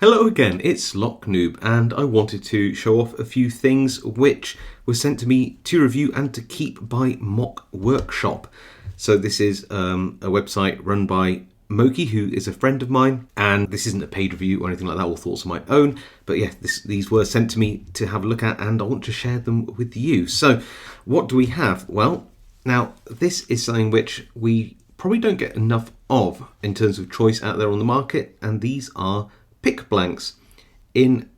Hello again, it's Noob, and I wanted to show off a few things which were sent to me to review and to keep by Mock Workshop. So this is a website run by Moki, who is a friend of mine, and this isn't a paid review or anything like that, all thoughts of my own, but yeah, these were sent to me to have a look at, and I want to share them with you. So what do we have? Well, now this is something which we probably don't get enough of in terms of choice out there on the market, and these are pick blanks in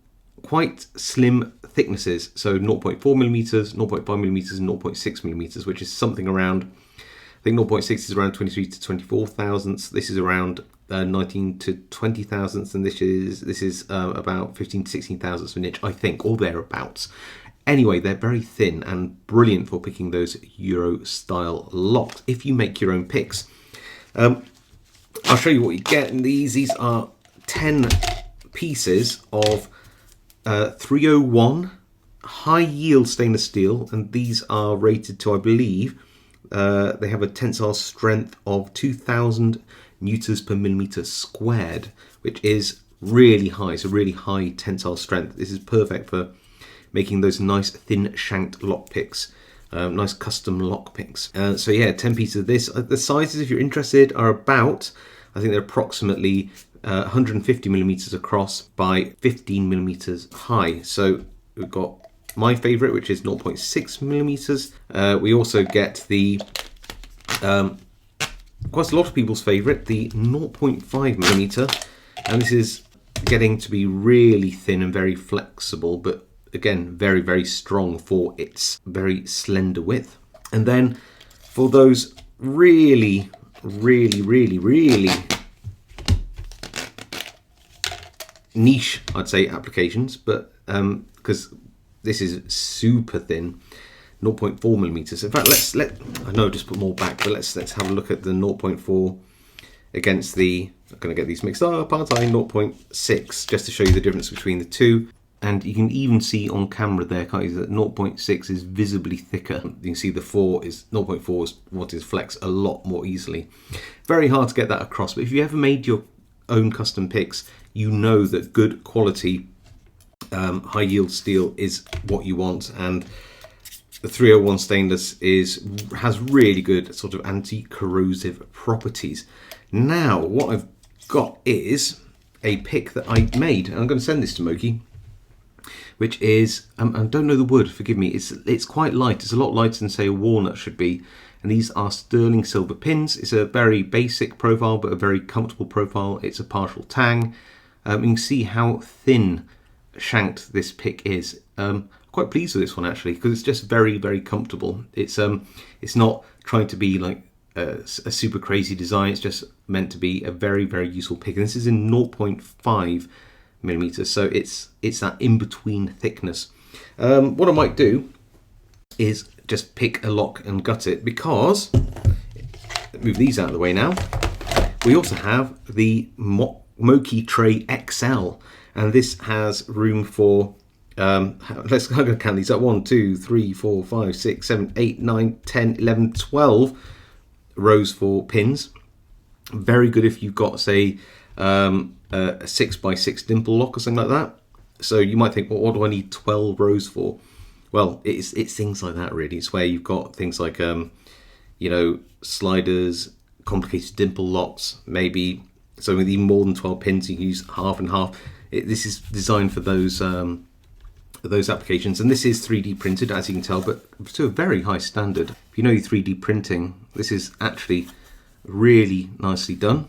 quite slim thicknesses, so 0.4 millimeters, 0.5 millimeters, and 0.6 millimeters, which is something around, I think 0.6 is around 23 to 24 thousandths. This is around 19 to 20 thousandths, and this is about 15 to 16 thousandths of an inch, I think, or thereabouts. Anyway, they're very thin and brilliant for picking those Euro style locks if you make your own picks. I'll show you what you get in these. These are 10 pieces of 301 high yield stainless steel, and these are rated to, I believe, they have a tensile strength of 2000 newtons per millimeter squared, which is really high. So really high tensile strength. This is perfect for making those nice thin shanked lock picks, nice custom lock picks. So yeah, 10 pieces of this. The sizes, if you're interested, are about, I think they're approximately 150 millimeters across by 15 millimeters high. So we've got my favorite, which is 0.6 millimeters. We also get the quite a lot of people's favorite, the 0.5 millimeter, and this is getting to be really thin and very flexible, but again very, very strong for its very slender width. And then for those really niche, I'd say, applications, but because this is super thin, 0.4 millimeters. In fact, I know I just put more back, but let's have a look at the 0.4 against the, I'm going to get these mixed up, aren't I? 0.6, just to show you the difference between the two. And you can even see on camera there, can't you, that 0.6 is visibly thicker. You can see the 0.4 is what is flex a lot more easily. Very hard to get that across, but if you ever made your own custom picks, you know that good quality high yield steel is what you want, and the 301 stainless has really good sort of anti-corrosive properties. Now what I've got is a pick that I made, and I'm going to send this to Moki, which is I don't know the wood, forgive me, it's quite light. It's a lot lighter than, say, a walnut should be. And these are sterling silver pins. It's a very basic profile, but a very comfortable profile. It's a partial tang. You can see how thin shanked this pick is. Quite pleased with this one, actually, because it's just very, very comfortable. It's not trying to be like a super crazy design. It's just meant to be a very, very useful pick. And this is in 0.5 millimeters, so it's that in-between thickness. What I might do is just pick a lock and gut it, because, move these out of the way now, we also have the Moki Tray XL, and this has room for, I'm going to count these up, 1, 2, 3, 4, 5, 6, 7, 8, 9, 10, 11, 12 rows for pins. Very good if you've got, say, a 6x6 dimple lock or something like that. So you might think, well, what do I need 12 rows for? Well, it's things like that, really. It's where you've got things like, sliders, complicated dimple locks, maybe. So with even more than 12 pins, you can use half and half. This is designed for those applications. And this is 3D printed, as you can tell, but to a very high standard. If you know 3D printing, this is actually really nicely done.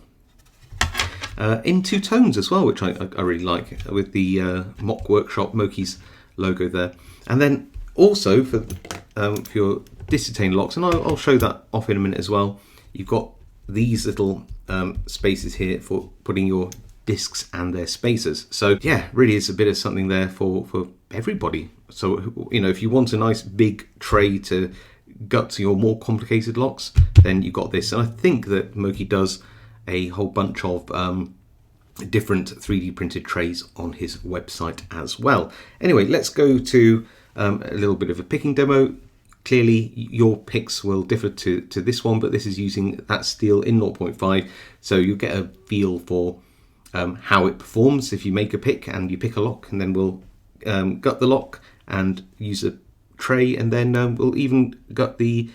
In two tones as well, which I really like, with the Mock Workshop Moki's logo there. And then also for your distain locks, and I'll show that off in a minute as well, you've got these little spaces here for putting your discs and their spacers. So yeah, really is a bit of something there for everybody. So, you know, if you want a nice big tray to gut your more complicated locks, then you've got this. And I think that Moki does a whole bunch of different 3D printed trays on his website as well. Anyway, let's go to a little bit of a picking demo. Clearly your picks will differ to this one, but this is using that steel in 0.5, so you'll get a feel for how it performs if you make a pick and you pick a lock, and then we'll gut the lock and use a tray, and then we'll even gut the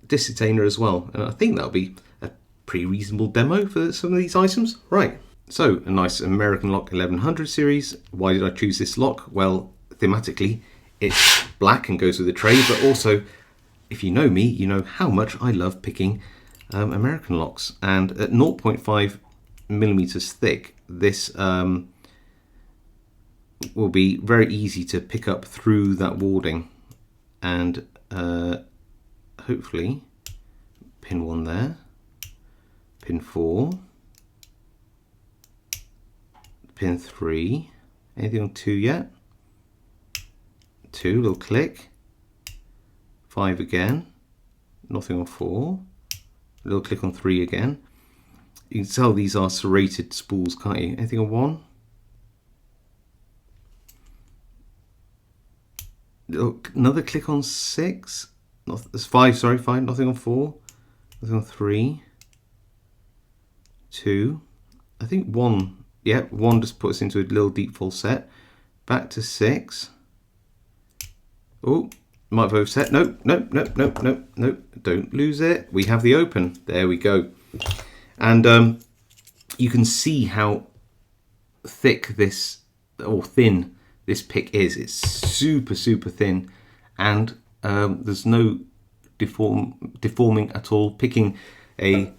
disc detainer as well. And I think that'll be a pretty reasonable demo for some of these items. Right, so a nice American Lock 1100 series. Why did I choose this lock? Well, thematically it's black and goes with the tray, but also if you know me, you know how much I love picking American locks, and at 0.5 millimeters thick, this will be very easy to pick up through that warding, and hopefully pin 1 there, pin 4, pin 3, anything on 2 yet? 2, little click, 5 again, nothing on 4, a little click on 3 again. You can tell these are serrated spools, can't you? Anything on 1? Another click on 6. There's 5, sorry, 5. Nothing on 4. Nothing on 3. 2. I think 1. Yeah, 1 just puts into a little deep falset. Back to 6. Oh, might have overset. Nope, nope, nope, nope, nope, nope. Don't lose it. We have the open. There we go. And you can see how thick this, or thin, this pick is. It's super, super thin, and there's no deforming at all. Picking a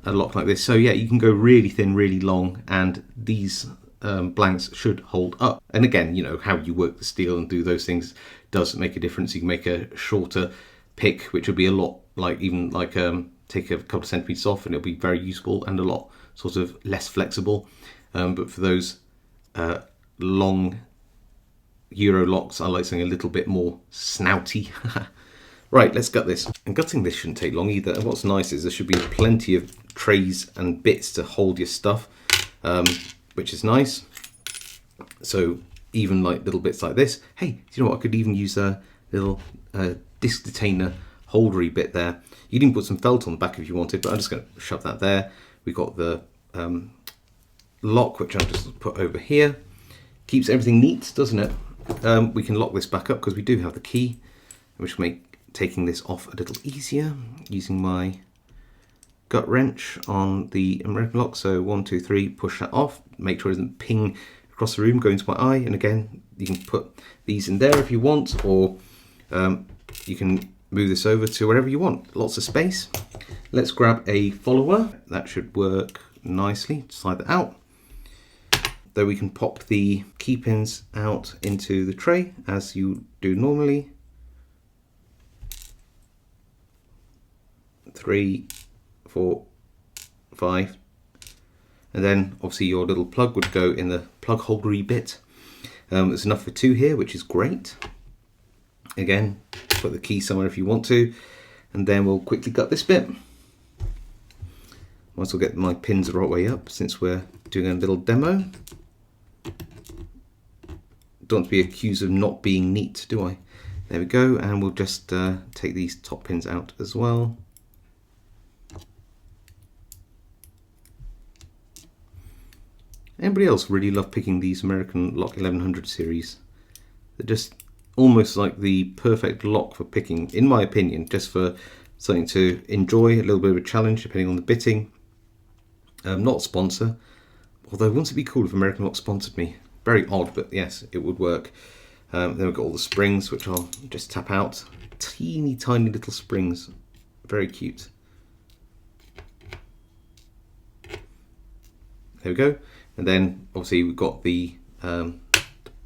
lock like this, so yeah, you can go really thin, really long, and these blanks should hold up. And again, you know, how you work the steel and do those things does make a difference. You can make a shorter pick, which would be a lot like, even like take a couple of centimeters off, and it'll be very useful and a lot sort of less flexible. But for those long Euro locks, I like something a little bit more snouty. Right, let's gut this. And gutting this shouldn't take long either. And what's nice is there should be plenty of trays and bits to hold your stuff, which is nice. So even like little bits like this. Hey, do you know what? I could even use a little disc detainer holdery bit there. You can put some felt on the back if you wanted, but I'm just going to shove that there. We've got the lock, which I'll just put over here. Keeps everything neat, doesn't it? We can lock this back up because we do have the key, which will make taking this off a little easier using my gut wrench on the American lock. So 1, 2, 3, push that off. Make sure it doesn't ping across the room, go into my eye. And again, you can put these in there if you want, or you can move this over to wherever you want. Lots of space. Let's grab a follower. That should work nicely. Slide that out. Though we can pop the key pins out into the tray as you do normally. 3, 4, 5. And then obviously your little plug would go in the plug holdery bit. There's enough for 2 here, which is great. Again, put the key somewhere if you want to, and then we'll quickly gut this bit. Might as well get my pins the right way up since we're doing a little demo. Don't want to be accused of not being neat, do I? There we go, and we'll just take these top pins out as well. Anybody else really love picking these American Lock 1100 series? They're just almost like the perfect lock for picking, in my opinion, just for something to enjoy, a little bit of a challenge depending on the bitting. Not a sponsor, although wouldn't it be cool if American Lock sponsored me? Very odd, but yes, it would work. Then we've got all the springs, which I'll just tap out. Teeny tiny little springs, very cute. There we go. And then obviously we've got the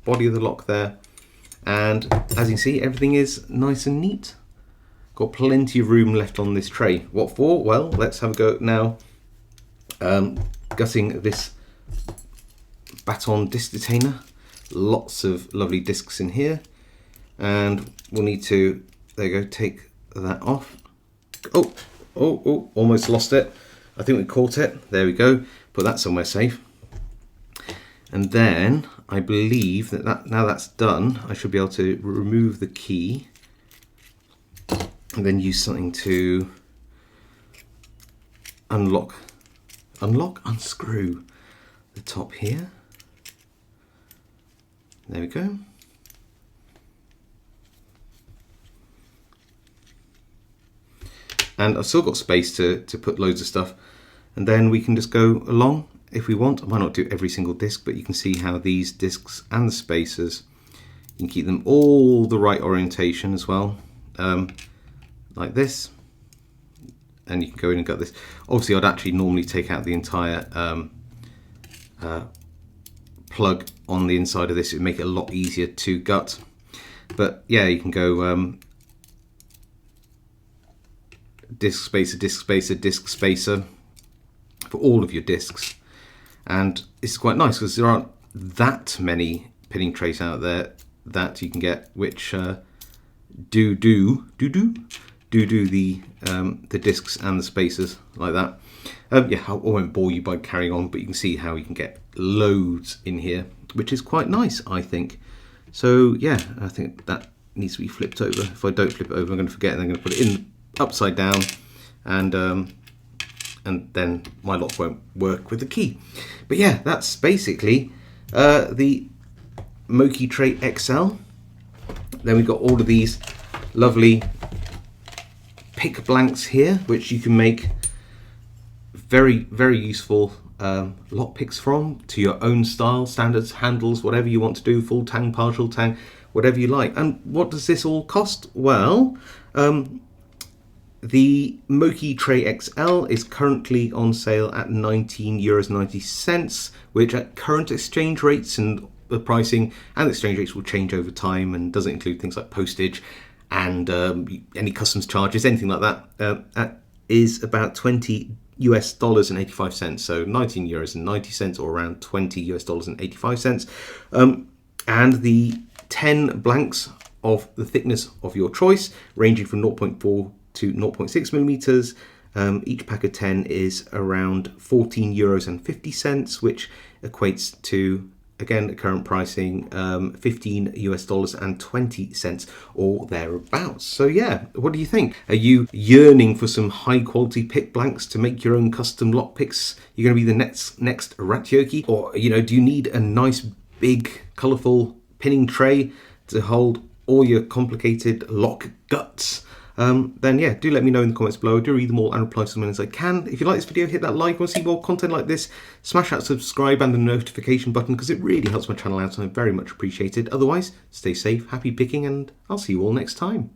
body of the lock there. And as you can see, everything is nice and neat. Got plenty of room left on this tray. What for? Well, let's have a go now. Gutting this baton disc detainer. Lots of lovely discs in here. And we'll need to, there you go, take that off. Oh, almost lost it. I think we caught it. There we go. Put that somewhere safe. And then I believe that now that's done, I should be able to remove the key and then use something to unscrew. the top here. There we go. And I've still got space to put loads of stuff, and then we can just go along if we want. I might not do every single disc, but you can see how these discs and the spacers, you can keep them all the right orientation as well, like this, and you can go in and gut this. Obviously I'd actually normally take out the entire plug on the inside of this. It would make it a lot easier to gut, but yeah, you can go disc spacer, disc spacer, disc spacer for all of your discs. And it's quite nice because there aren't that many pinning trays out there that you can get which do the discs and the spacers like that. Yeah, I won't bore you by carrying on, but you can see how you can get loads in here, which is quite nice, I think. So yeah, I think that needs to be flipped over. If I don't flip it over, I'm going to forget, and I'm going to put it in upside down, and then my lock won't work with the key. But yeah, that's basically the Moki Tray XL. Then we've got all of these lovely pick blanks here, which you can make very, very useful lock picks from, to your own style, standards, handles, whatever you want to do, full tang, partial tang, whatever you like. And what does this all cost? Well, the Moki Tray XL is currently on sale at €19.90, which at current exchange rates, and the pricing and exchange rates will change over time, and doesn't include things like postage and any customs charges, anything like that, that is about $20.85. So €19.90, or around $20.85. And the 10 blanks of the thickness of your choice, ranging from 0.4 to 0.6 millimeters. Each pack of 10 is around €14.50, which equates to, again, at current pricing, $15.20 or thereabouts. So yeah, what do you think? Are you yearning for some high quality pick blanks to make your own custom lock picks? You're going to be the next Ratyoki? Or, do you need a nice big colourful pinning tray to hold all your complicated lock guts? Then yeah, do let me know in the comments below. I do read them all and reply to them as I can. If you like this video, hit that like. Want to see more content like this, smash that subscribe and the notification button, because it really helps my channel out and I very much appreciate it. Otherwise, stay safe, happy picking, and I'll see you all next time.